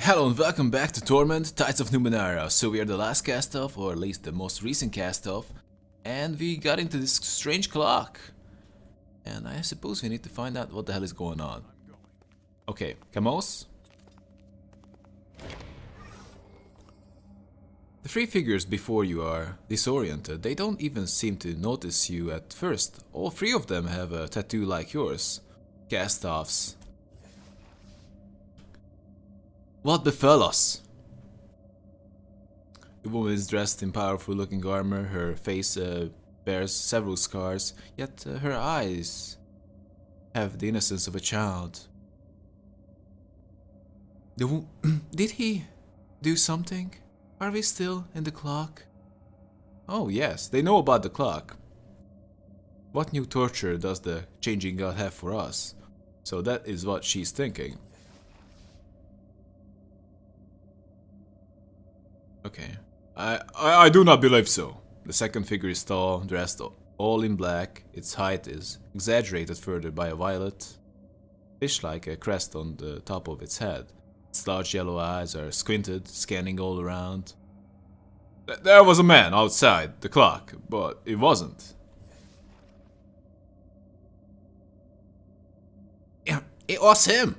Hello and welcome back to Torment, Tides of Numenera. So we are the last cast off, or at least the most recent cast off, and we got into this strange clock. And I suppose we need to find out what the hell is going on. Okay, Camos? The three figures before you are disoriented. They don't even seem to notice you at first. All three of them have a tattoo like yours. Cast-offs. What befell us? The woman is dressed in powerful looking armor. Her face bears several scars, yet her eyes have the innocence of a child. Did he do something? Are we still in the clock? Oh yes, they know about the clock. What new torture does the changing god have for us? So that is what she's thinking. Okay. I do not believe so. The second figure is tall, dressed all in black. Its height is exaggerated further by a violet, fish-like crest on the top of its head. Its large yellow eyes are squinted, scanning all around. There was a man outside the clock, but it wasn't. Yeah, it was him!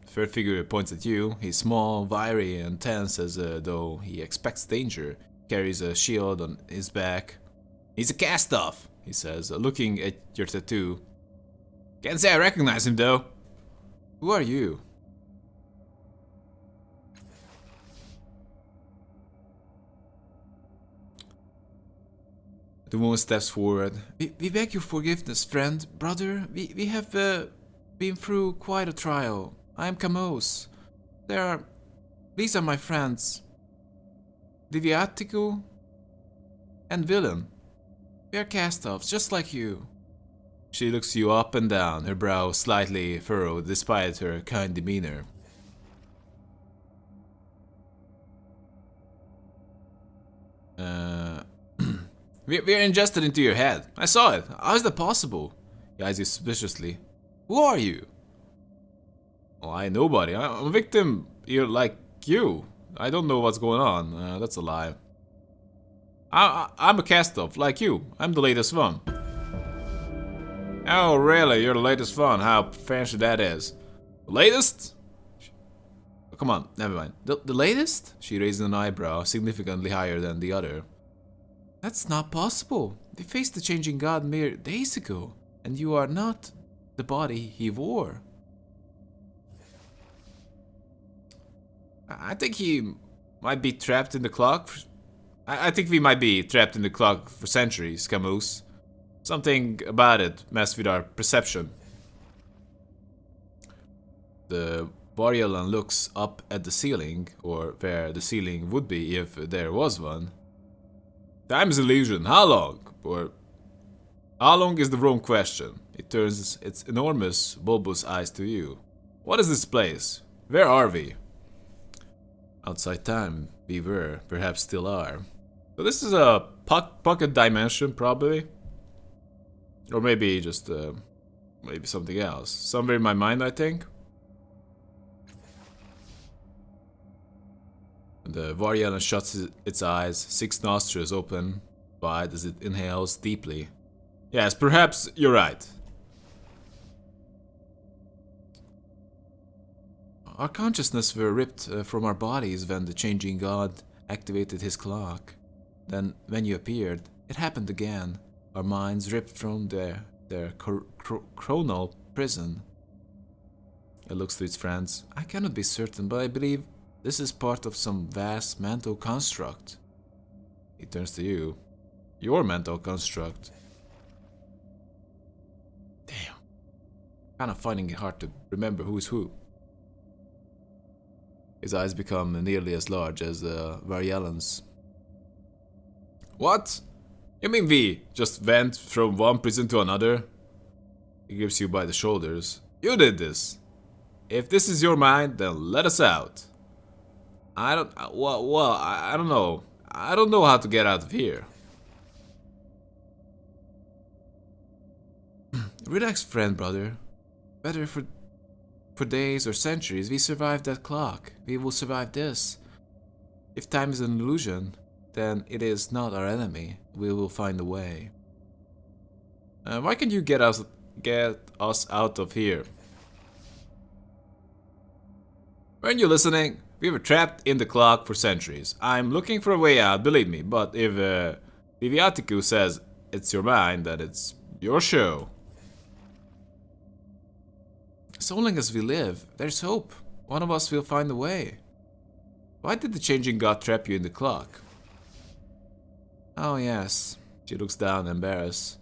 The third figure points at you. He's small, wiry, and tense as though he expects danger. Carries a shield on his back. He's a cast-off, he says, looking at your tattoo. Can't say I recognize him, though. Who are you? The woman steps forward. We beg your forgiveness, friend, brother. We have been through quite a trial. I am Camos. These are my friends. Diviatico and Villain. We are cast-offs, just like you. She looks you up and down, her brow slightly furrowed despite her kind demeanor. We're ingested into your head. I saw it. How is that possible? He eyes you suspiciously. Who are you? Well, I ain't nobody. I'm a victim here like you. I don't know what's going on. That's a lie. I'm a cast-off like you. I'm the latest one. Oh, really? You're the latest one? How fancy that is. The latest? Oh, come on, never mind. The latest? She raised an eyebrow, significantly higher than the other. That's not possible. We faced the changing god mere days ago, and you are not the body he wore. I think he might be trapped in the clock. I think we might be trapped in the clock for centuries, Camus. Something about it messed with our perception. The Varielan looks up at the ceiling, or where the ceiling would be if there was one. Time is illusion. How long? Or how long is the wrong question? It turns its enormous, bulbous eyes to you. What is this place? Where are we? Outside time, we were, perhaps still are. So this is a pocket dimension, probably. Or maybe just, maybe something else. Somewhere in my mind, I think. The Varielan shuts its eyes, 6 nostrils open wide as it inhales deeply. Yes, perhaps you're right. Our consciousness were ripped from our bodies when the changing god activated his clock. Then, when you appeared, it happened again. Our minds ripped from their chronal prison. It looks to its friends. I cannot be certain, but I believe this is part of some vast mental construct. He turns to you. Your mental construct. Damn. Kind of finding it hard to remember who is who. His eyes become nearly as large as Varielan's. What? You mean we just went from one prison to another? He grips you by the shoulders. You did this. If this is your mind, then let us out. I don't know. I don't know how to get out of here. Relax, friend, brother. Better for days or centuries, we survived that clock. We will survive this. If time is an illusion, then it is not our enemy. We will find a way. Why can't you get us out of here? Weren't you listening? We were trapped in the clock for centuries. I'm looking for a way out, believe me, but if Liviatiku says it's your mind, then it's your show. So long as we live, there's hope. One of us will find a way. Why did the changing god trap you in the clock? Oh yes, she looks down, embarrassed.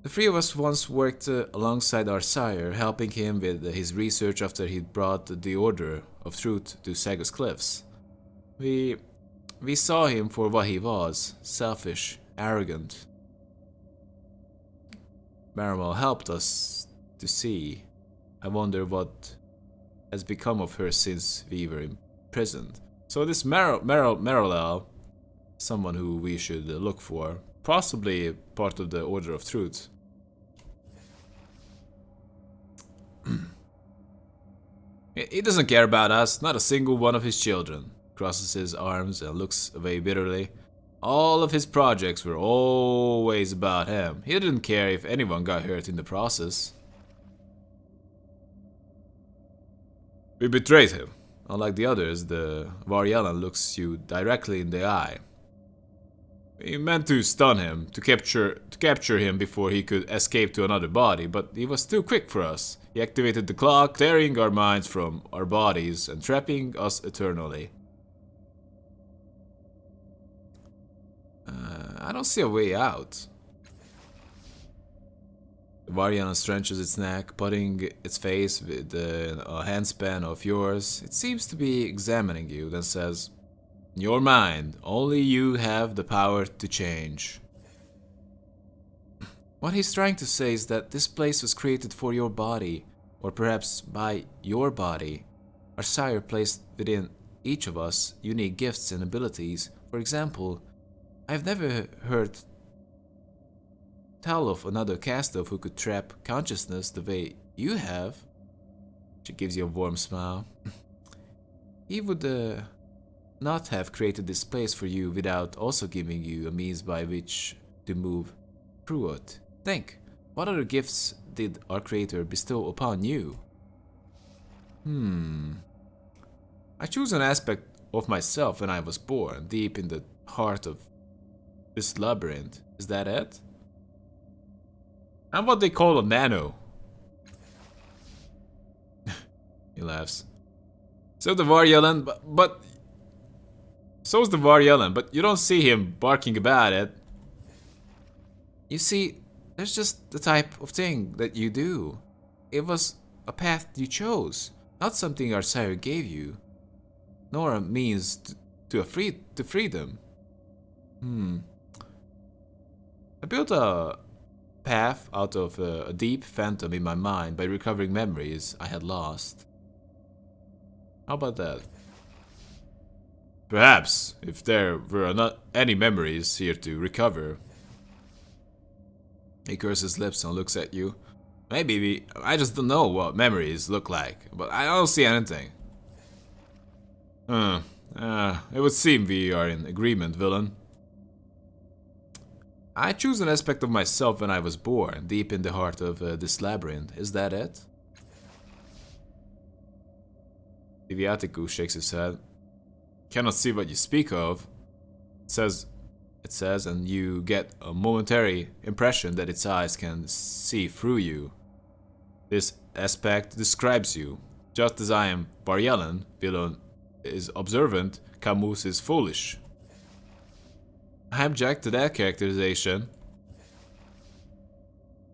The three of us once worked alongside our sire, helping him with his research after he'd brought the Order of Truth to Sagus Cliffs. We saw him for what he was, selfish, arrogant. Marimal helped us to see. I wonder what has become of her since we were imprisoned. So this Marimal, someone who we should look for, possibly part of the Order of Truth. He doesn't care about us, not a single one of his children. Crosses his arms and looks away bitterly. All of his projects were always about him. He didn't care if anyone got hurt in the process. We betrayed him. Unlike the others, the Varyalan looks you directly in the eye. We meant to stun him, to capture him before he could escape to another body, but he was too quick for us. He activated the clock, tearing our minds from our bodies and trapping us eternally. I don't see a way out. The Varyalan stretches its neck, putting its face with a handspan of yours. It seems to be examining you, then says, "Your mind, only you have the power to change." What he's trying to say is that this place was created for your body, or perhaps by your body. Our sire placed within each of us unique gifts and abilities. For example, I've never heard tell of another cast-off who could trap consciousness the way you have. She gives you a warm smile. He would not have created this place for you without also giving you a means by which to move through it. Think, what other gifts did our creator bestow upon you? I choose an aspect of myself when I was born, deep in the heart of this labyrinth. Is that it? I'm what they call a nano. He laughs. So the Varyalan, but so's the Varyalan, but you don't see him barking about it. You see, there's just the type of thing that you do. It was a path you chose, not something our sire gave you, nor a means to freedom. I built a path out of a deep phantom in my mind by recovering memories I had lost. How about that? Perhaps, if there were not any memories here to recover. He curses his lips and looks at you. Maybe I just don't know what memories look like, but I don't see anything. It would seem we are in agreement, villain. I choose an aspect of myself when I was born, deep in the heart of this labyrinth. Is that it? Liviatiku shakes his head. Cannot see what you speak of. It says, and you get a momentary impression that its eyes can see through you. This aspect describes you. Just as I am Varyalan, Vilon is observant, Camus is foolish. I object to that characterization.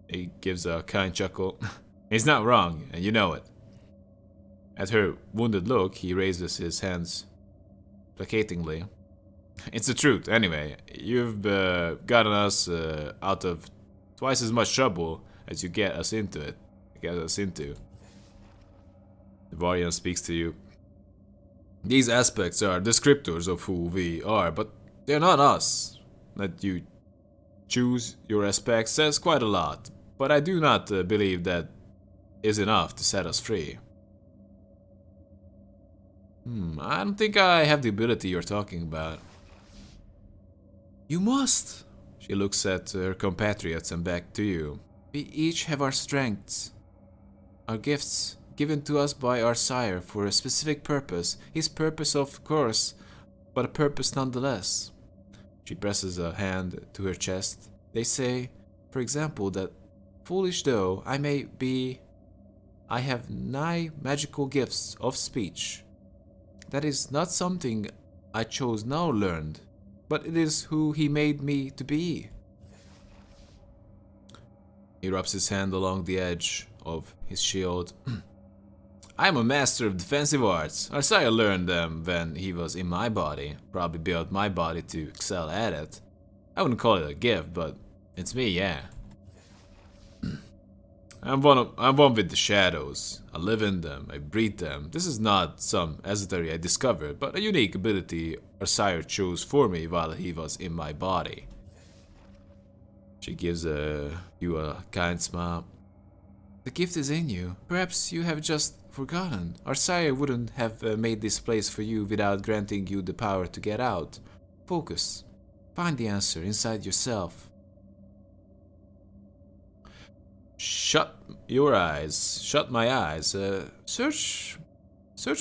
He gives a kind chuckle. He's not wrong, and you know it. At her wounded look, he raises his hands placatingly. It's the truth, anyway. You've gotten us out of twice as much trouble as you get us into. The Varyan speaks to you. These aspects are descriptors of who we are, but they're not us. That you choose your aspects says quite a lot, but I do not believe that is enough to set us free. I don't think I have the ability you're talking about. You must! She looks at her compatriots and back to you. We each have our strengths, our gifts, given to us by our sire for a specific purpose. His purpose, of course, but a purpose nonetheless. She presses a hand to her chest. They say, for example, that foolish though I may be, I have nigh magical gifts of speech. That is not something I chose nor learned, but it is who he made me to be. He rubs his hand along the edge of his shield. I am a master of defensive arts. Our sire learned them when he was in my body. Probably built my body to excel at it. I wouldn't call it a gift, but it's me, yeah. I'm one with the shadows. I live in them, I breathe them. This is not some esotery I discovered, but a unique ability our sire chose for me while he was in my body. She gives you a kind smile. The gift is in you. Perhaps you have just forgotten. Our sire wouldn't have made this place for you without granting you the power to get out. Focus. Find the answer inside yourself. Shut your eyes. Shut my eyes. Search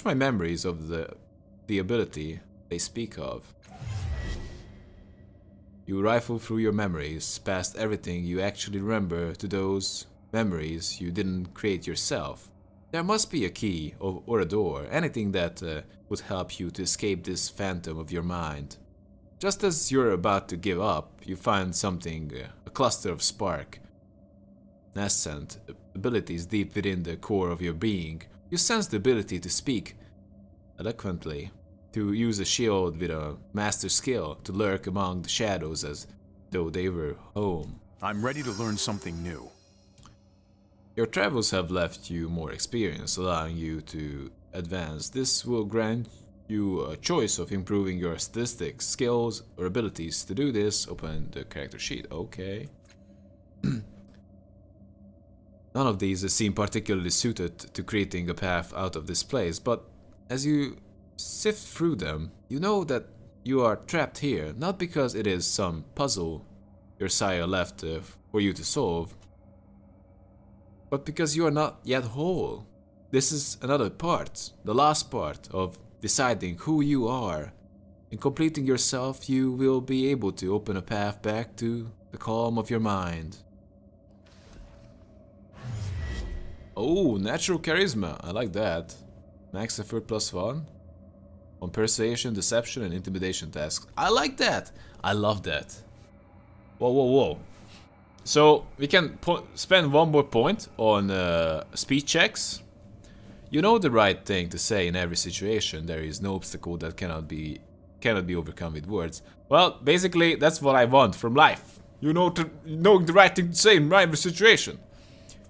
my memories of the ability they speak of. You rifle through your memories, past everything you actually remember to those memories you didn't create yourself. There must be a key or a door, anything that would help you to escape this phantom of your mind. Just as you're about to give up, you find something, a cluster of spark, nascent abilities deep within the core of your being. You sense the ability to speak eloquently, to use a shield with a master skill, to lurk among the shadows as though they were home. I'm ready to learn something new. Your travels have left you more experience, allowing you to advance. This will grant you a choice of improving your statistics, skills, or abilities. To do this, open the character sheet. Okay. None of these seem particularly suited to creating a path out of this place, but as you sift through them, you know that you are trapped here, not because it is some puzzle your sire left for you to solve, but because you are not yet whole. This is another part, the last part of deciding who you are. In completing yourself, you will be able to open a path back to the calm of your mind. Oh, natural charisma. I like that. Max effort +1 on persuasion, deception, and intimidation tasks. I like that. I love that. Whoa, whoa, whoa. So we can spend one more point on speech checks. You know the right thing to say in every situation. There is no obstacle that cannot be overcome with words. Well, basically that's what I want from life. You know, knowing the right thing to say in every situation.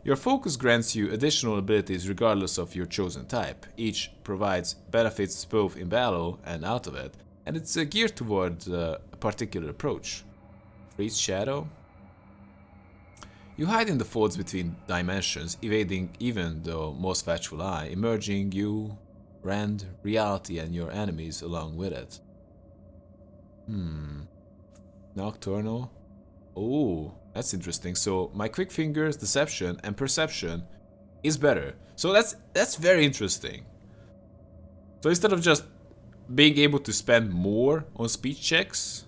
Your focus grants you additional abilities regardless of your chosen type. Each provides benefits both in battle and out of it, and it's geared toward a particular approach. Freeze Shadow. You hide in the folds between dimensions, evading even the most watchful eye, emerging you rend reality and your enemies along with it. Nocturnal. Oh, that's interesting. So my quick fingers, deception, and perception is better. So that's very interesting. So instead of just being able to spend more on speech checks,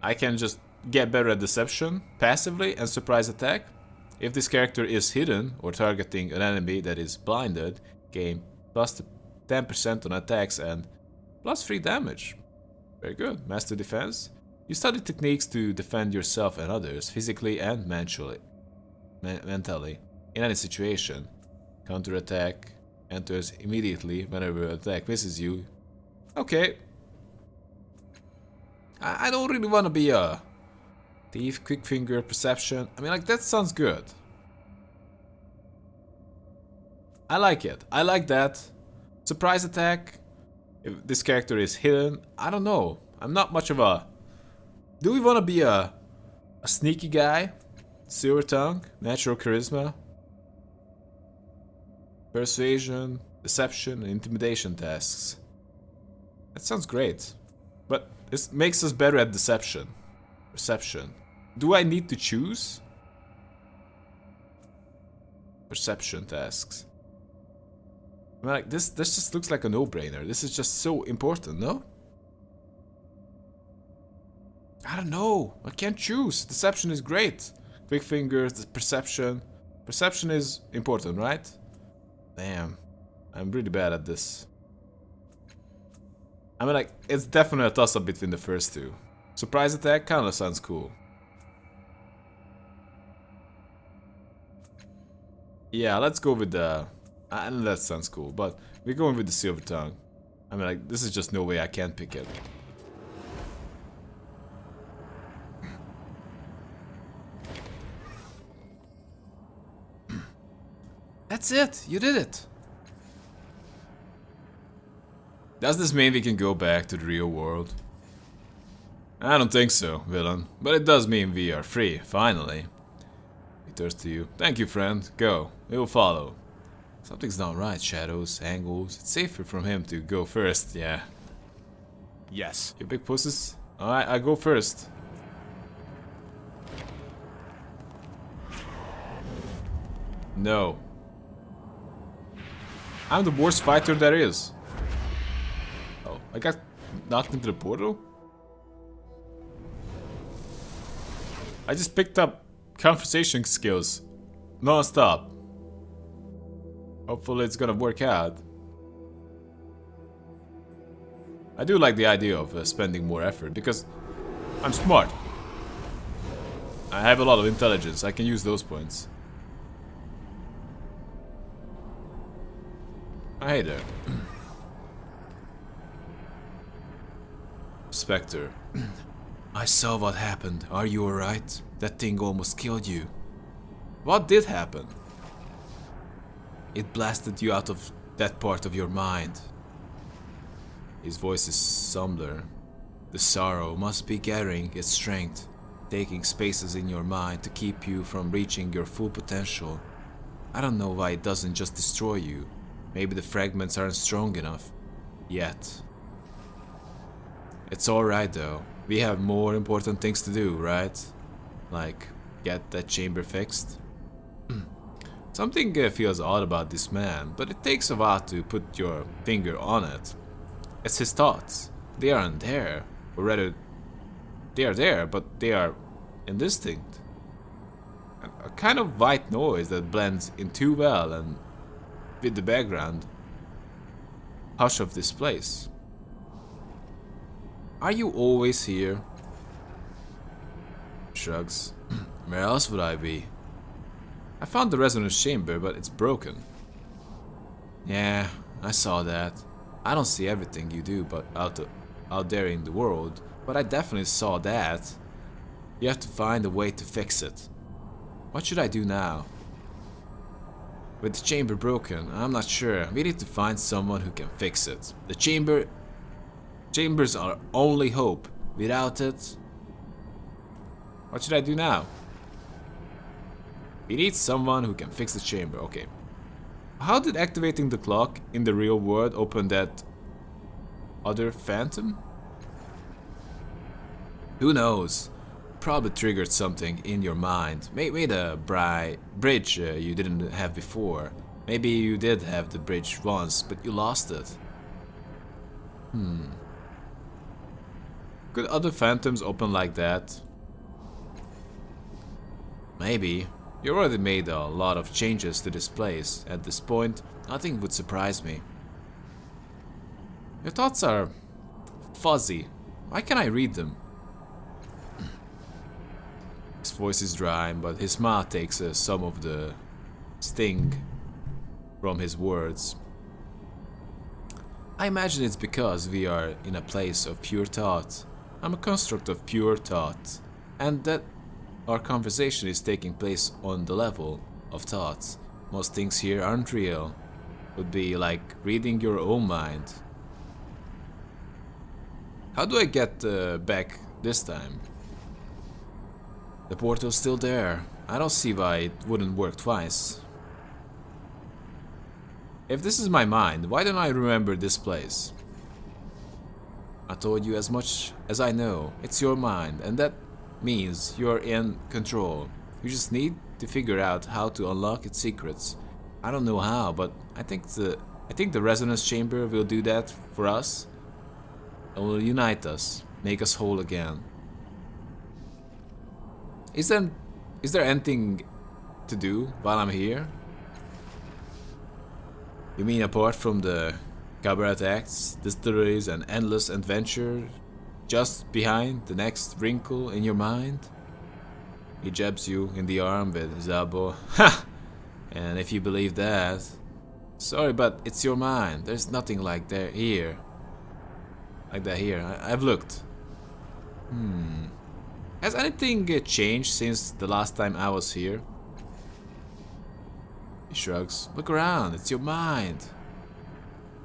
I can just get better at deception passively and surprise attack. If this character is hidden or targeting an enemy that is blinded, gain plus 10% on attacks and plus 3 damage. Very good. Master defense. You study techniques to defend yourself and others, physically and mentally, in any situation. Counterattack enters immediately whenever an attack misses you. Okay. I don't really want to be a thief, quick finger, perception. I mean, like, that sounds good. I like it. I like that. Surprise attack. If this character is hidden, I don't know. I'm not much of a... Do we want to be a sneaky guy? Silver tongue? Natural charisma? Persuasion, deception, and intimidation tasks. That sounds great. But this makes us better at deception. Perception. Do I need to choose? Perception tasks. I mean, like this just looks like a no-brainer. This is just so important, no? I don't know. I can't choose. Deception is great. Quick fingers, perception. Perception is important, right? Damn. I'm really bad at this. I mean, like, it's definitely a toss-up between the first two. Surprise attack kinda sounds cool. Yeah, let's go with the... and that sounds cool, but we're going with the Silver Tongue. I mean, like, this is just no way I can't pick it. That's it! You did it! Does this mean we can go back to the real world? I don't think so, villain. But it does mean we are free, finally. He turns to you. Thank you, friend. Go. We will follow. Something's not right. Shadows, angles. It's safer from him to go first, yeah. Yes. You big pusses? Alright, I go first. No. I'm the worst fighter there is. Oh, I got knocked into the portal? I just picked up conversation skills non-stop. Hopefully it's gonna work out. I do like the idea of spending more effort because I'm smart. I have a lot of intelligence. I can use those points. Hey there. Spectre. I saw what happened. Are you alright? That thing almost killed you. What did happen? It blasted you out of that part of your mind. His voice is somber. The sorrow must be gathering its strength, taking spaces in your mind to keep you from reaching your full potential. I don't know why it doesn't just destroy you. Maybe the fragments aren't strong enough. Yet. It's alright though. We have more important things to do, right? Like, get that chamber fixed. Something feels odd about this man, but it takes a while to put your finger on it. It's his thoughts. They aren't there. Or rather, they are there, but they are indistinct. A kind of white noise that blends in too well and with the background hush of this place. Are you always here? Shrugs. Where else would I be? I found the resonance chamber, but it's broken. Yeah, I saw that. I don't see everything you do but out there in the world, but I definitely saw that. You have to find a way to fix it. What should I do now? With the chamber broken, I'm not sure. We need to find someone who can fix it. The chambers are our only hope. Without it... What should I do now? We need someone who can fix the chamber. Okay. How did activating the clock in the real world open that other phantom? Who knows? Probably triggered something in your mind. Made a bridge you didn't have before. Maybe you did have the bridge once, but you lost it. Could other phantoms open like that? Maybe. You already made a lot of changes to this place. At this point, nothing would surprise me. Your thoughts are fuzzy. Why can't I read them? His voice is dry, but his mouth takes some of the sting from his words. I imagine it's because we are in a place of pure thought. I'm a construct of pure thought, and that our conversation is taking place on the level of thoughts. Most things here aren't real. Would be like reading your own mind. How do I get back this time? The portal's still there. I don't see why it wouldn't work twice. If this is my mind, why don't I remember this place? I told you as much as I know. It's your mind, and that means you're in control. You just need to figure out how to unlock its secrets. I don't know how, but I think the resonance chamber will do that for us. It will unite us, make us whole again. Is there anything to do while I'm here? You mean apart from the cabaret acts, distilleries, and endless adventure, just behind the next wrinkle in your mind? He jabs you in the arm with his elbow. Ha! And if you believe that, sorry, but it's your mind. There's nothing like that here. Like that here. I've looked. Has anything changed since the last time I was here? He shrugs. Look around, it's your mind.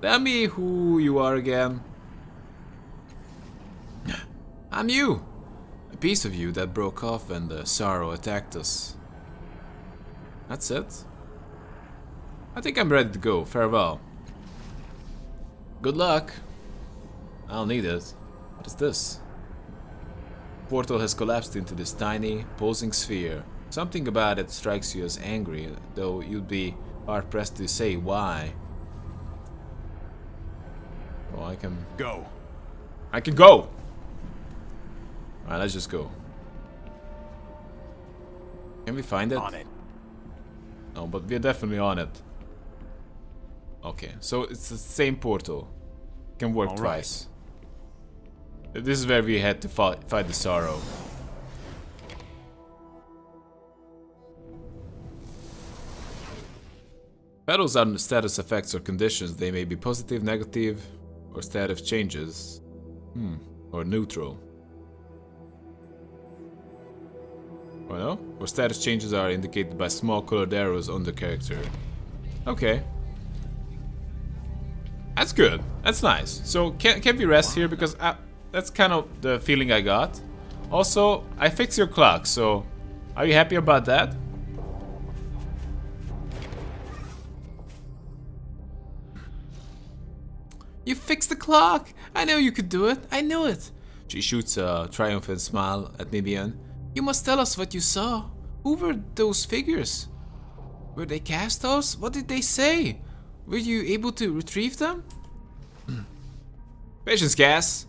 Tell me who you are again. I'm you. A piece of you that broke off when the sorrow attacked us. That's it. I think I'm ready to go. Farewell. Good luck. I'll need it. What is this? The portal has collapsed into this tiny, posing sphere. Something about it strikes you as angry, though you'd be hard-pressed to say why. Oh, I can... Go. I can go! Alright, let's just go. Can we find it? On it. No, but we're definitely on it. Okay, so it's the same portal. Can work All twice. This is where we had to fight the sorrow. Battles are status effects or conditions. They may be positive, negative, or status changes. Or neutral. Well, or status changes are indicated by small colored arrows on the character. Okay. That's good. That's nice. So can we rest here, because that's kind of the feeling I got. Also, I fixed your clock, so are you happy about that? You fixed the clock! I know you could do it. I knew it. She shoots a triumphant smile at Nibian. You must tell us what you saw. Who were those figures? Were they Castos? What did they say? Were you able to retrieve them? Patience, Cass.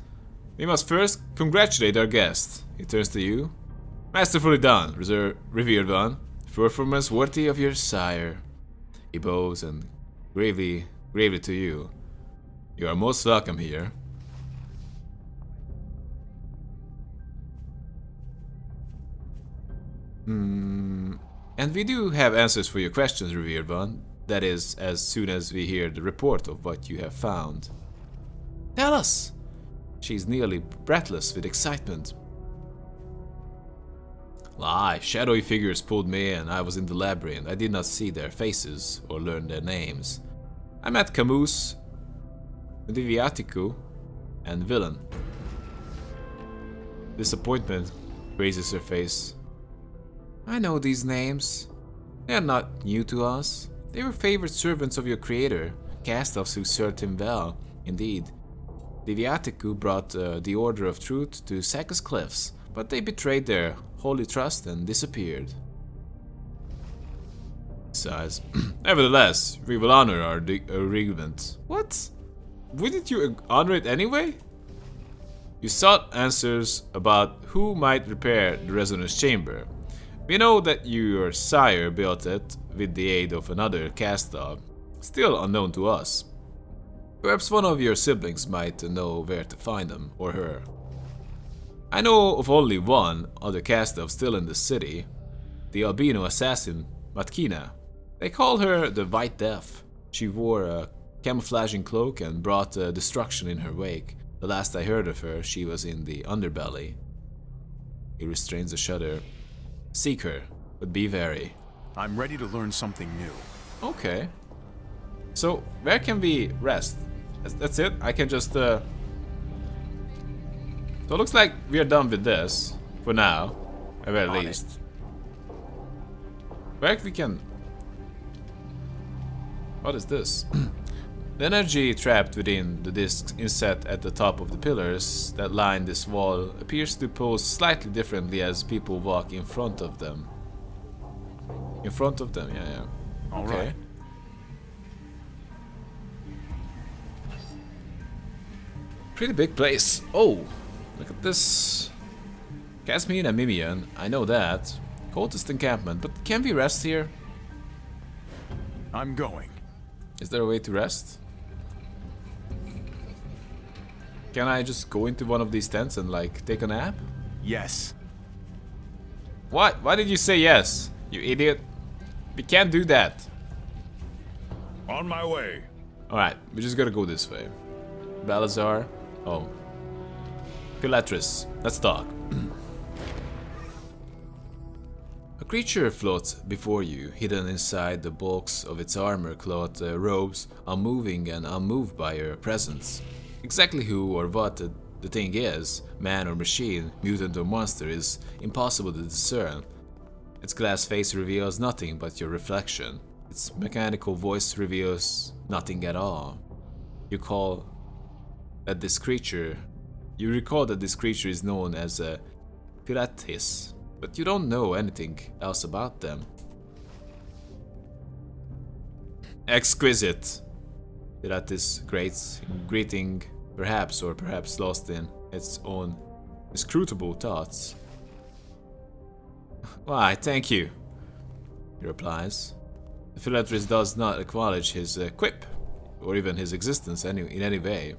We must first congratulate our guest. He turns to you. Masterfully done, revered one. Performance worthy of your sire. He bows and gravely to you. You are most welcome here. And we do have answers for your questions, revered one. That is, as soon as we hear the report of what you have found. Tell us! She's nearly breathless with excitement. Lie, shadowy figures pulled me in. I was in the labyrinth. I did not see their faces or learn their names. I met Camus, Diviatiku, and Villain. Disappointment raises her face. I know these names. They are not new to us. They were favored servants of your creator, cast-offs who served him well. Indeed, Diviatiku brought the Order of Truth to Sakis Cliffs, but they betrayed their holy trust and disappeared. Sighs. Nevertheless, we will honor our agreement. What? Wouldn't you honor it anyway? You sought answers about who might repair the resonance chamber. We know that your sire built it with the aid of another cast-off, still unknown to us. Perhaps one of your siblings might know where to find him or her. I know of only one other cast-off still in the city, the albino assassin Matkina. They call her the White Death. She wore a camouflaging cloak and brought destruction in her wake. The last I heard of her, she was in the underbelly. He restrains a shudder. Seek her, but be wary. I'm ready to learn something new. Okay. So, where can we rest? That's it? I can just, So it looks like we are done with this, for now, at very least. Where we can... What is this? The energy trapped within the discs inset at the top of the pillars that line this wall appears to pose slightly differently as people walk in front of them. In front of them, yeah. All Okay. right. Pretty big place. Oh, look at this. Casimir and Mimian, I know that. Cultist encampment, but can we rest here? I'm going. Is there a way to rest? Can I just go into one of these tents and like take a nap? Yes. What? Why did you say yes? You idiot. We can't do that. On my way. Alright, we just gotta go this way. Balazar. Oh. Pilatris. Let's talk. A creature floats before you, hidden inside the bulks of its armor-cloth robes, unmoving and unmoved by your presence. Exactly who or what the thing is, man or machine, mutant or monster, is impossible to discern. Its glass face reveals nothing but your reflection. Its mechanical voice reveals nothing at all. You recall that this creature is known as a Pilatis, but you don't know anything else about them. Exquisite! Pilatis greets, greeting, perhaps lost in its own inscrutable thoughts. Why, thank you, he replies. The Philatris does not acknowledge his quip, or even his existence in any way.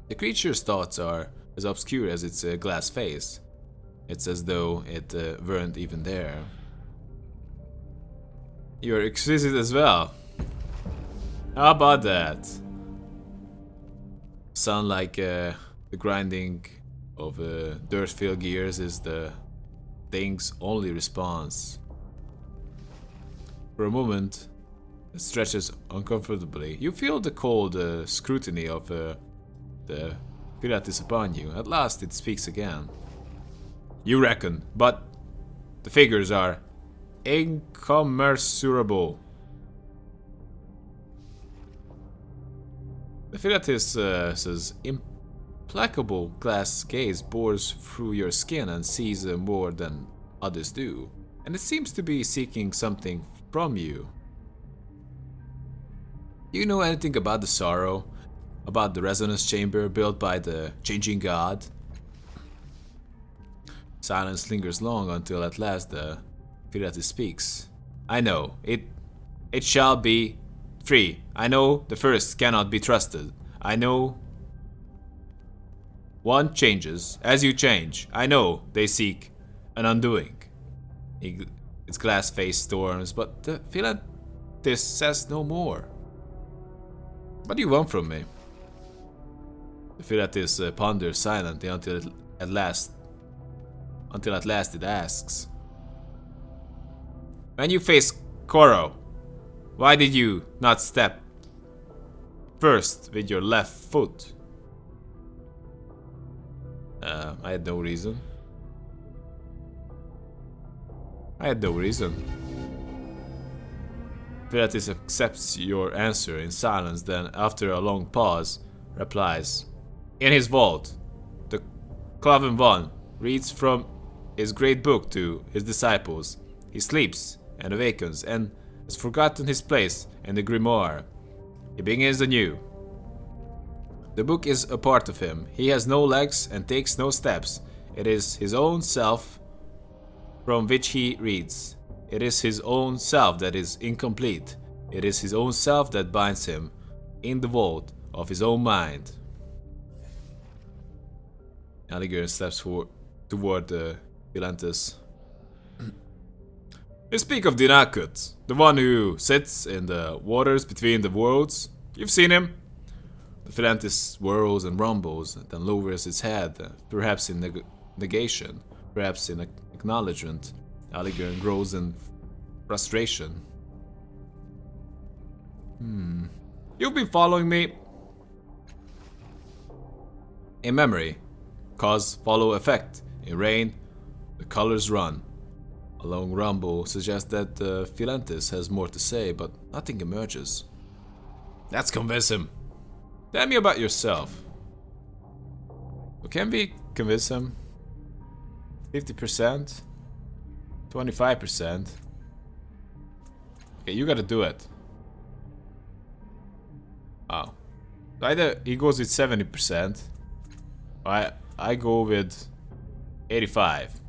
The creature's thoughts are as obscure as its glass face. It's as though it weren't even there. You're exquisite as well. How about that? Sound like the grinding of dirt-filled gears is the thing's only response. For a moment, it stretches uncomfortably. You feel the cold scrutiny of the Pilatis upon you. At last, it speaks again. You reckon, but the figures are incommensurable. The Pilatis' implacable glass gaze bores through your skin and sees more than others do, and it seems to be seeking something from you. Do you know anything about the sorrow? About the resonance chamber built by the changing god? Silence lingers long until at last the Pilatis speaks. I know, it shall be free. I know the first cannot be trusted. I know one changes as you change. I know they seek an undoing. Its glass face storms, but the Pilatis says no more. What do you want from me? The Pilatis ponders silently until at last it asks. When you face Koro, why did you not step first with your left foot? I had no reason. Pilatis accepts your answer in silence, then after a long pause, replies. In his vault, the Cloven One reads from his great book to his disciples. He sleeps and awakens and has forgotten his place in the grimoire. He begins anew. The book is a part of him. He has no legs and takes no steps. It is his own self from which he reads. It is his own self that is incomplete. It is his own self that binds him in the vault of his own mind. Alligator steps toward Pilantis. You speak of Dinakut, the one who sits in the waters between the worlds. You've seen him? The Pilantis whirls and rumbles, then lowers its head, perhaps in negation, perhaps in acknowledgement. Alligator grows in frustration. You've been following me. In memory, cause follow effect. In rain, the colors run. A long rumble suggests that Philantis has more to say, but nothing emerges. Let's convince him. Tell me about yourself. So can we convince him? 50%? 25%? Okay, you gotta do it. Oh. Either he goes with 70%, or I go with 85.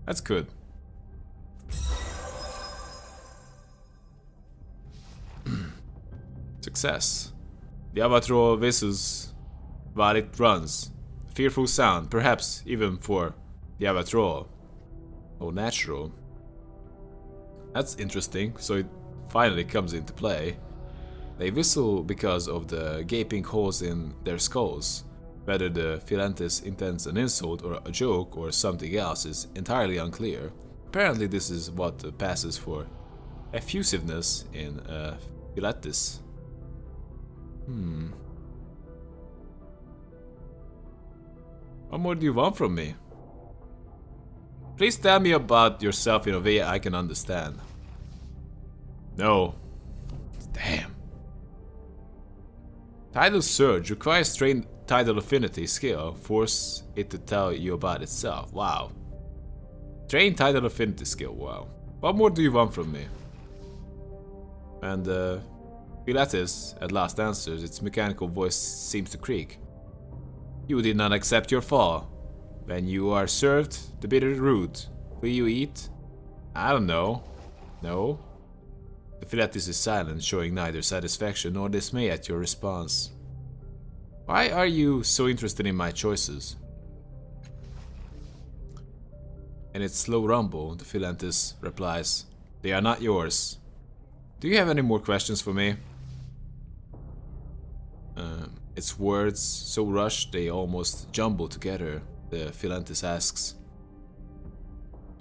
That's good. Success. The avatar whistles while it runs. Fearful sound, perhaps even for the avatar. Oh, natural. That's interesting, so it finally comes into play. They whistle because of the gaping holes in their skulls. Whether the Philantis intends an insult or a joke or something else is entirely unclear. Apparently this is what passes for effusiveness in Philantis. What more do you want from me? Please tell me about yourself in a way I can understand. No. Damn. Tidal Surge requires trained tidal affinity skill. Force it to tell you about itself. Wow. Trained tidal affinity skill. Wow. What more do you want from me? And Pilates at last answers. Its mechanical voice seems to creak. You did not accept your fall. When you are served the bitter root, will you eat? I don't know. No. The Philatis is silent, showing neither satisfaction nor dismay at your response. Why are you so interested in my choices? In its slow rumble, the Philantis replies, they are not yours. Do you have any more questions for me? Its words so rushed they almost jumble together. The Philantis asks,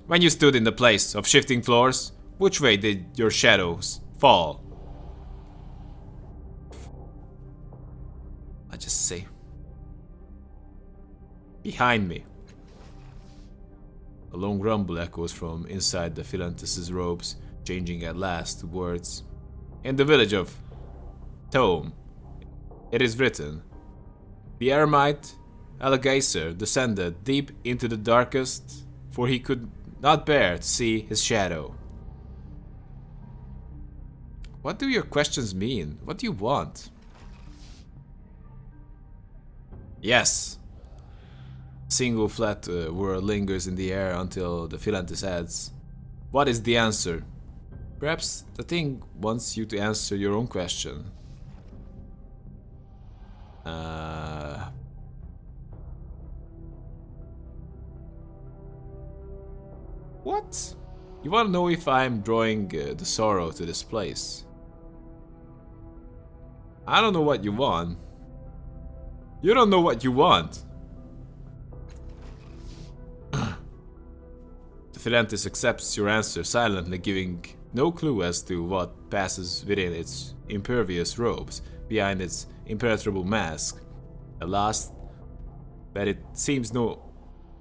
when you stood in the place of shifting floors, which way did your shadows fall? I just say, behind me. A long rumble echoes from inside the Philantis' robes, changing at last to words. In the village of Tome, it is written, the eremite Alagacer descended deep into the darkest, for he could not bear to see his shadow. What do your questions mean? What do you want? Yes. A single flat word lingers in the air until the Philantis adds, what is the answer? Perhaps the thing wants you to answer your own question. What? You want to know if I'm drawing the sorrow to this place? I don't know what you want. You don't know what you want. The Philantis accepts your answer silently, giving no clue as to what passes within its impervious robes, behind its impenetrable mask. At last, that it seems no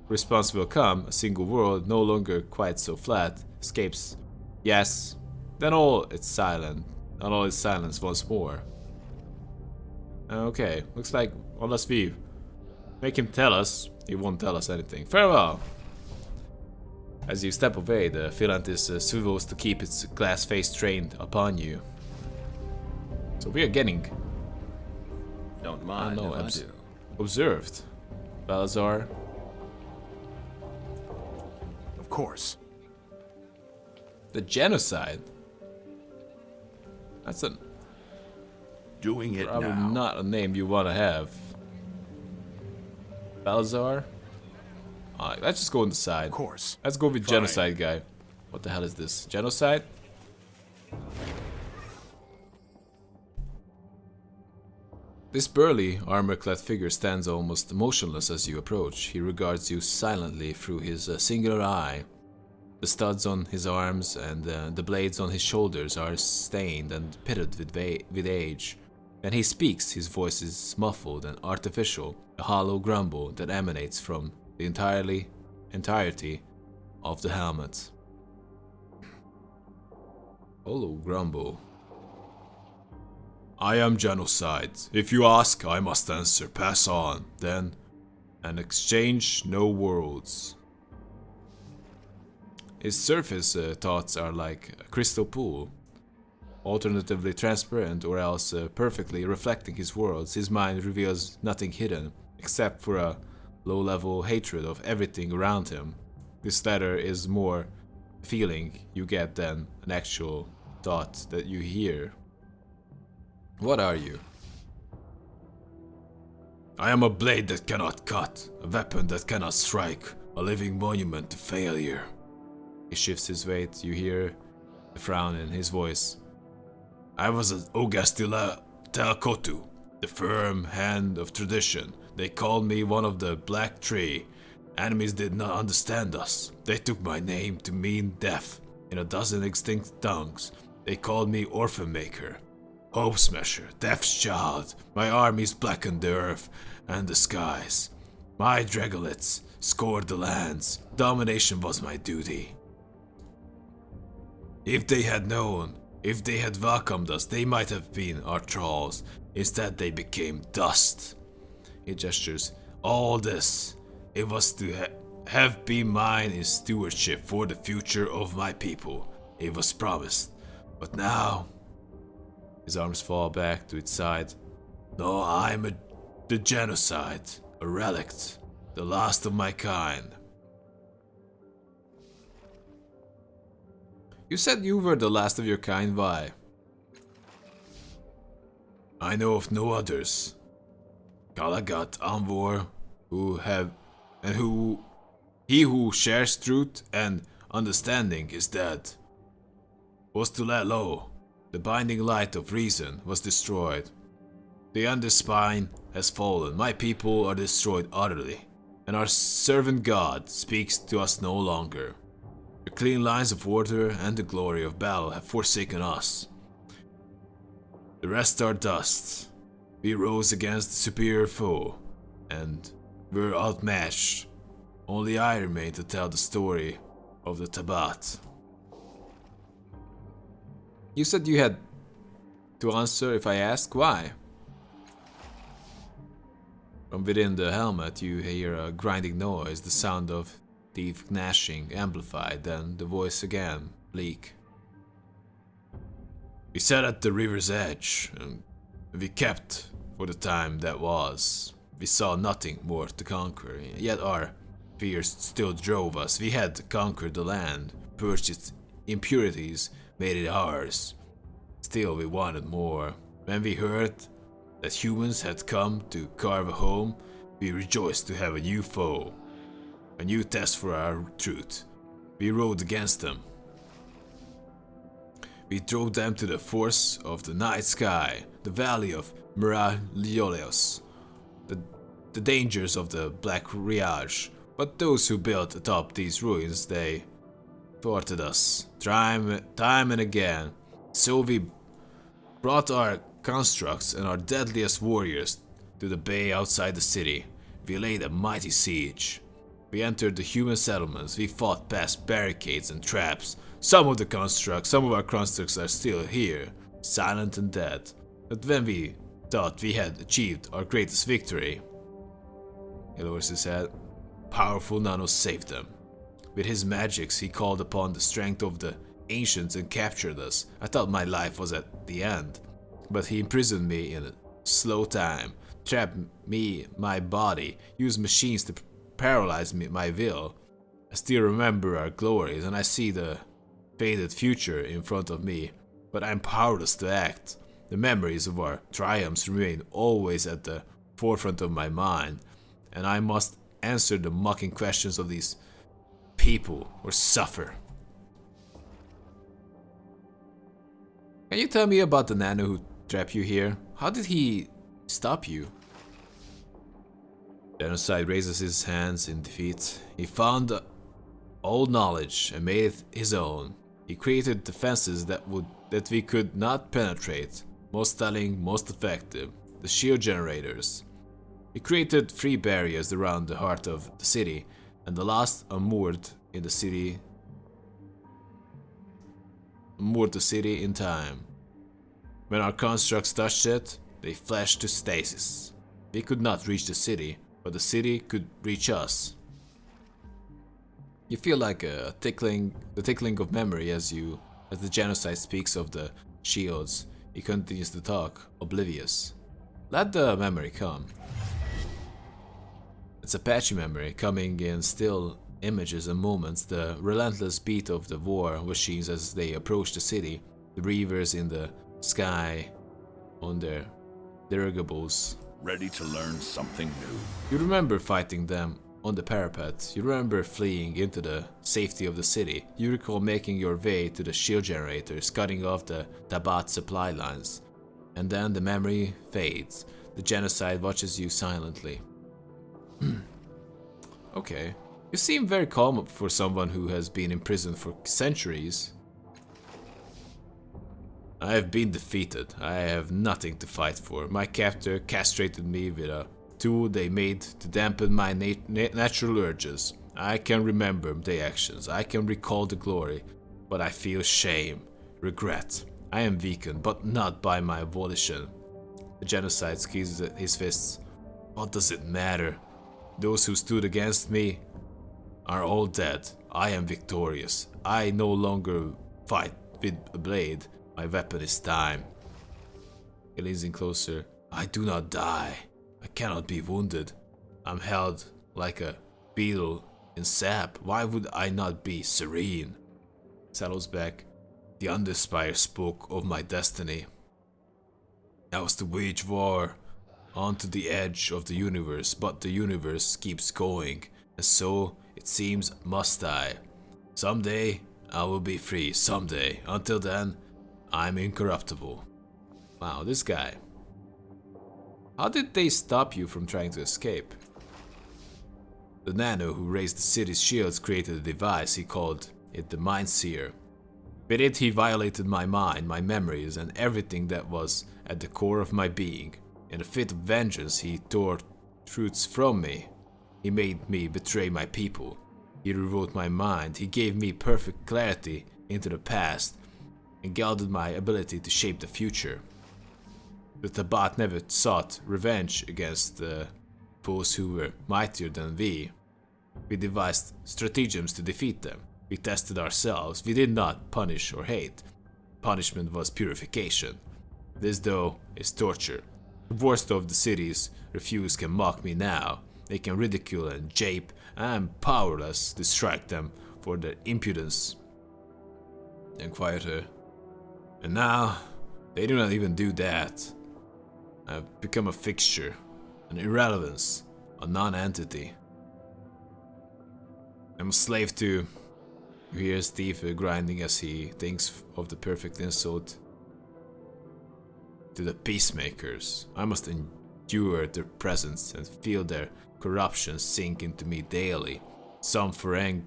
response will come, a single word, no longer quite so flat, escapes. Yes. Then all is silent. And all is silence once more. Okay, looks like unless we make him tell us, he won't tell us anything. Farewell! As you step away, the Philantis swivels to keep its glass face trained upon you. So we are getting... Don't mind if I do. Observed. Balazar. Of course. The Genocide. That's a... Doing it probably now. not a name you want to have. Balazar? Alright, let's just go on the side. Of course. Let's go with Fine. Genocide guy. What the hell is this? Genocide? This burly, armor-clad figure stands almost motionless as you approach. He regards you silently through his singular eye. The studs on his arms and the blades on his shoulders are stained and pitted with age. When he speaks, his voice is muffled and artificial, a hollow grumble that emanates from the entirety of the helmet. Hollow grumble. I am Genocide. If you ask, I must answer. Pass on, then, and exchange no worlds. His surface thoughts are like a crystal pool, alternatively transparent or else perfectly reflecting his worlds. His mind reveals nothing hidden, except for a low-level hatred of everything around him. This latter is more feeling you get than an actual thought that you hear. What are you? I am a blade that cannot cut, a weapon that cannot strike, a living monument to failure. He shifts his weight, you hear a frown in his voice. I was an Ogastila Telkotu, the firm hand of tradition. They called me one of the Black Tree. Enemies did not understand us. They took my name to mean death in a dozen extinct tongues. They called me Orphan Maker, Hope Smasher, Death's Child. My armies blackened the earth and the skies. My Dragolets scored the lands. Domination was my duty. If they had known, if they had welcomed us, they might have been our thralls. Instead, they became dust. He gestures. All this, it was to have been mine in stewardship for the future of my people. It was promised. But now, his arms fall back to its side. No, I'm the Genocide, a relict, the last of my kind. You said you were the last of your kind, why? I know of no others. Kalagat, Anvor, he who shares truth and understanding is dead. Postulelo, the binding light of reason, was destroyed. The underspine has fallen. My people are destroyed utterly, and our servant God speaks to us no longer. The clean lines of order and the glory of battle have forsaken us. The rest are dust. We rose against the superior foe, and were outmatched. Only I remain to tell the story of the Tabat. You said you had to answer if I ask why. From within the helmet you hear a grinding noise, the sound of teeth gnashing amplified, then the voice again, bleak. We sat at the river's edge, and we kept for the time that was. We saw nothing more to conquer, yet our fears still drove us. We had conquered the land, purged its impurities, made it ours. Still we wanted more. When we heard that humans had come to carve a home, we rejoiced to have a new foe, a new test for our truth. We rode against them. We drove them to the force of the night sky, the valley of Miraliolios, the dangers of the Black Riage. But those who built atop these ruins, they thwarted us, time and again. So we brought our constructs and our deadliest warriors to the bay outside the city. We laid a mighty siege. We entered the human settlements. We fought past barricades and traps. Some of our constructs are still here, silent and dead. But when we thought we had achieved our greatest victory, he lowers his head. Powerful Nanos saved them. With his magics, he called upon the strength of the ancients and captured us. I thought my life was at the end, but he imprisoned me in a slow time, trapped me, my body, used machines to paralyze me, my will. I still remember our glories, and I see the faded future in front of me, but I'm powerless to act. The memories of our triumphs remain always at the forefront of my mind, and I must answer the mocking questions of these people or suffer. Can you tell me about the Nano who trapped you here? How did he stop you? Genocide raises his hands in defeat. He found old knowledge and made it his own. He created defenses that we could not penetrate. Most telling, most effective. The shield generators. He created 3 barriers around the heart of the city, and the last unmoored in the city. moored the city in time. When our constructs touched it, they flashed to stasis. We could not reach the city, but the city could reach us. You feel like the tickling of memory as the genocide speaks of the shields. He continues to talk, oblivious. Let the memory come. It's a patchy memory, coming in still images and moments, the relentless beat of the war machines as they approach the city, the reavers in the sky on their dirigibles. Ready to learn something new. You remember fighting them on the parapet. You remember fleeing into the safety of the city. You recall making your way to the shield generators, cutting off the Tabat supply lines. And then the memory fades. The genocide watches you silently. Okay. You seem very calm for someone who has been in prison for centuries. I have been defeated. I have nothing to fight for. My captor castrated me with a tool they made to dampen my natural urges. I can remember their actions. I can recall the glory. But I feel shame, regret. I am weakened, but not by my volition. The genocide squeezes his fists. What does it matter? Those who stood against me are all dead. I am victorious. I no longer fight with a blade. My weapon is time. He leans in closer. I do not die. I cannot be wounded. I'm held like a beetle in sap. Why would I not be serene? Settles back. The Underspire spoke of my destiny. I was to wage war onto the edge of the universe, but the universe keeps going, and so it seems must I. Someday I will be free. Someday. Until then, I'm incorruptible. Wow, this guy. How did they stop you from trying to escape? The nano who raised the city's shields created a device. He called it the Mind Seer. With it he violated my mind, my memories, and everything that was at the core of my being. In a fit of vengeance he tore truths from me. He made me betray my people. He rewrote my mind. He gave me perfect clarity into the past and gilded my ability to shape the future. The Tabat never sought revenge against foes who were mightier than we. We devised stratagems to defeat them. We tested ourselves. We did not punish or hate. Punishment was purification. This, though, is torture. The worst of the city's refuse can mock me now. They can ridicule and jape. I am powerless to strike them for their impudence. Then quieter. And now, they do not even do that. I have become a fixture, an irrelevance, a non-entity. I'm a slave to... You hear Steve grinding as he thinks of the perfect insult. To the peacemakers. I must endure their presence and feel their corruption sink into me daily. Some foreign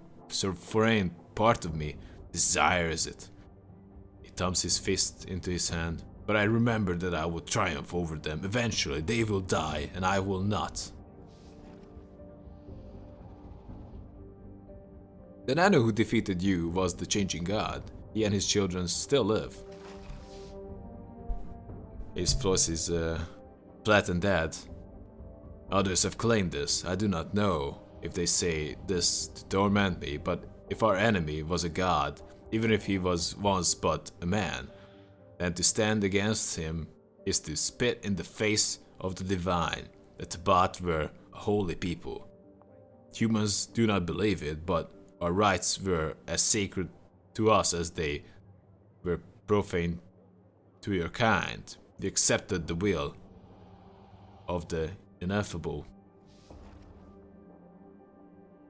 part of me desires it. He thumbs his fist into his hand. But I remember that I will triumph over them. Eventually, they will die, and I will not. The nano who defeated you was the changing god. He and his children still live. His voice is flat and dead. Others have claimed this. I do not know if they say this to torment me, but if our enemy was a god, even if he was once but a man, then to stand against him is to spit in the face of the divine. The Tabat were a holy people. Humans do not believe it, but our rights were as sacred to us as they were profane to your kind. We accepted the will of the ineffable.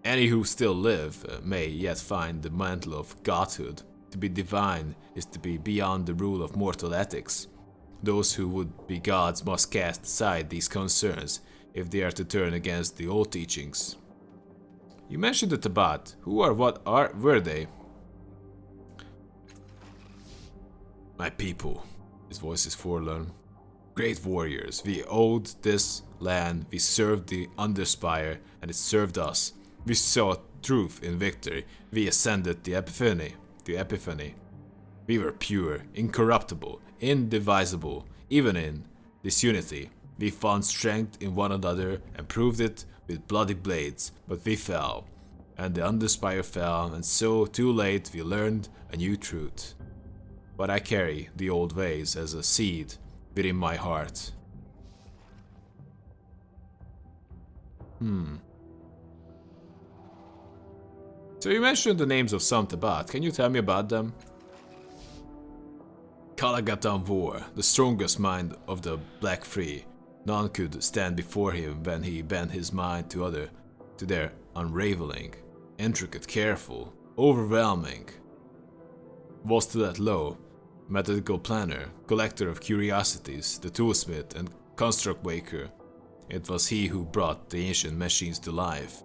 Any who still live may yet find the mantle of godhood. To be divine is to be beyond the rule of mortal ethics. Those who would be gods must cast aside these concerns if they are to turn against the old teachings. You mentioned the Tabat. Who or what were they? My people. His voice is forlorn. Great warriors. We owed this land. We served the Underspire, and it served us. We sought truth in victory. We ascended the Epiphany. We were pure, incorruptible, indivisible. Even in disunity, we found strength in one another and proved it with bloody blades, but we fell. And the Underspire fell, and so, too late, we learned a new truth. But I carry the old ways as a seed within my heart. So you mentioned the names of some Tabat. Can you tell me about them? Kalagatan War, the strongest mind of the Black Free. None could stand before him when he bent his mind to their unraveling. Intricate, careful, overwhelming. Was to that low, methodical planner, collector of curiosities, the toolsmith and construct waker. It was he who brought the ancient machines to life,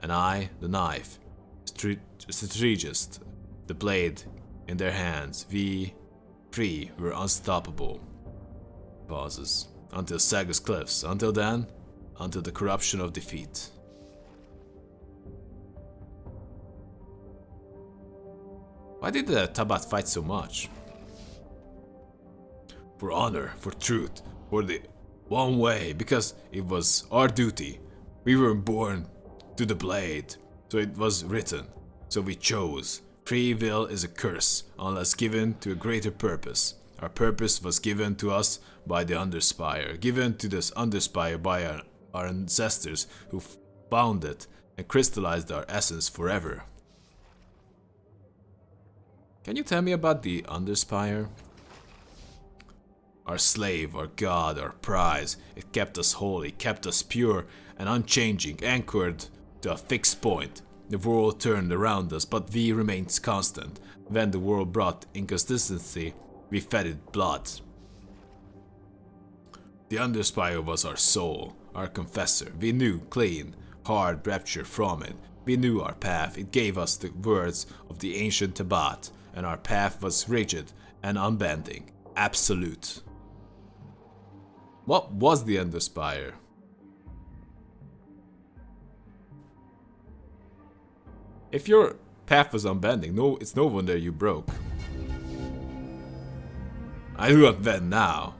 and I, the knife, strategist, the blade in their hands. We, three, were unstoppable. Pauses. Until Sagus cliffs. Until then, until the corruption of defeat. Why did the Tabat fight so much? For honor, for truth, for the one way, because it was our duty. We were born to the blade, so it was written, so we chose. Free will is a curse, unless given to a greater purpose. Our purpose was given to us by the Underspire, given to this Underspire by our ancestors who found it and crystallized our essence forever. Can you tell me about the Underspire? Our slave, our god, our prize. It kept us holy, kept us pure and unchanging, anchored to a fixed point. The world turned around us, but we remained constant. When the world brought inconsistency, we fed it blood. The Underspire was our soul, our confessor. We knew clean, hard rapture from it. We knew our path. It gave us the words of the ancient Tabat, and our path was rigid and unbending, absolute. What was the Underspire? If your path was unbending, it's no wonder you broke. I do not bend now.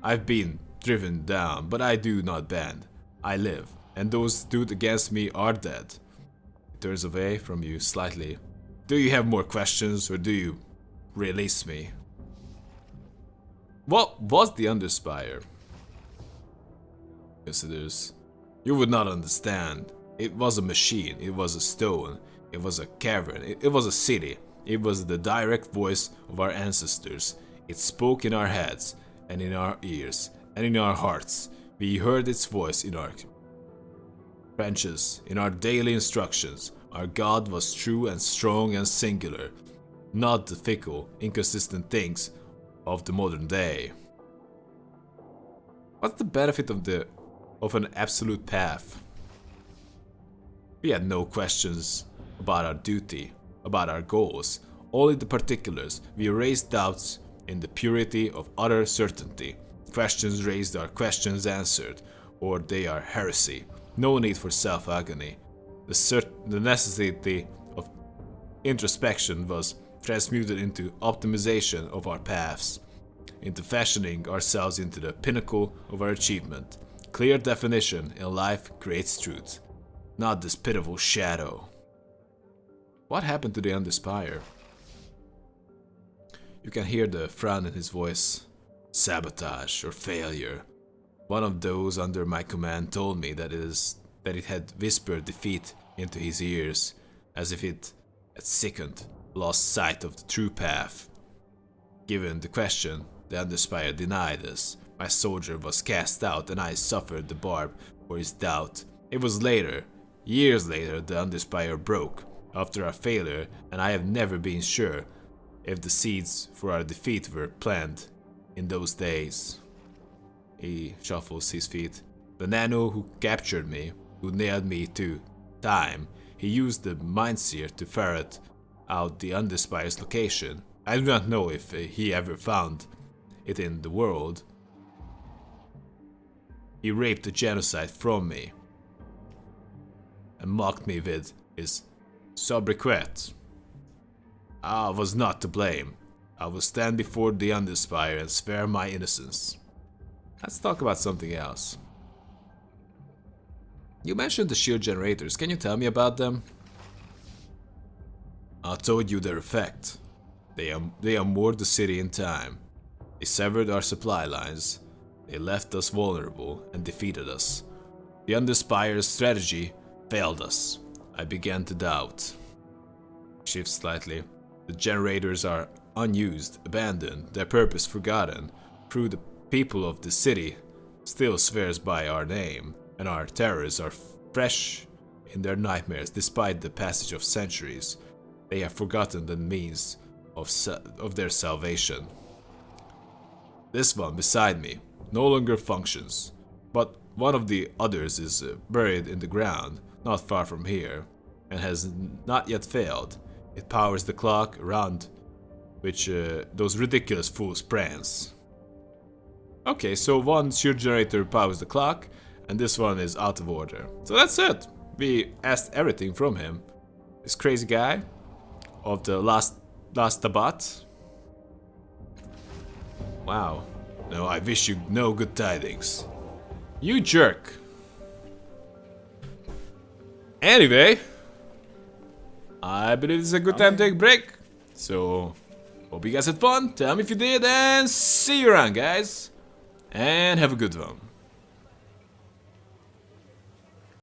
I've been driven down, but I do not bend. I live, and those stood against me are dead. It turns away from you slightly. Do you have more questions, or do you release me? What was the Underspire? Considers. You would not understand. It was a machine, it was a stone, it was a cavern, it was a city. It was the direct voice of our ancestors. It spoke in our heads, and in our ears, and in our hearts. We heard its voice in our trenches, in our daily instructions. Our God was true and strong and singular, not the fickle, inconsistent things of the modern day. What's the benefit of an absolute path? We had no questions about our duty, about our goals, only the particulars. We raised doubts in the purity of utter certainty. Questions raised are questions answered, or they are heresy. No need for self-agony. The necessity of introspection was transmuted into optimization of our paths, into fashioning ourselves into the pinnacle of our achievement. Clear definition in life creates truth, not this pitiful shadow. What happened to the Underspire? You can hear the frown in his voice. Sabotage or failure. One of those under my command told me that it had whispered defeat into his ears, as if it had sickened, lost sight of the true path. Given the question, the Underspire denied us. My soldier was cast out, and I suffered the barb for his doubt. It was later, years later, the Underspire broke, after our failure, and I have never been sure if the seeds for our defeat were planted in those days. He shuffles his feet. The Nano who captured me, who nailed me to time, he used the Mindseer to ferret out the Underspire's location. I do not know if he ever found it in the world. He raped the Genocide from me and mocked me with his sobriquet. I was not to blame. I will stand before the Undespire and swear my innocence. Let's talk about something else. You mentioned the shield generators. Can you tell me about them? I told you their effect. They moored the city in time. They severed our supply lines. They left us vulnerable and defeated us. The Undespire's strategy failed us. I began to doubt. Shift slightly. The generators are unused, abandoned, their purpose forgotten. Through the people of the city still swears by our name, and our terrors are fresh in their nightmares despite the passage of centuries. They have forgotten the means of their salvation. This one beside me no longer functions, but one of the others is buried in the ground, not far from here, and has not yet failed. It powers the clock around which those ridiculous fools prance. Okay, so one shield generator powers the clock, and this one is out of order. So that's it. We asked everything from him. This crazy guy of the last Tabat. Wow. No, I wish you no good tidings. You jerk. Anyway, I believe it's a good time to take a break. So, hope you guys had fun. Tell me if you did, and see you around, guys. And have a good one.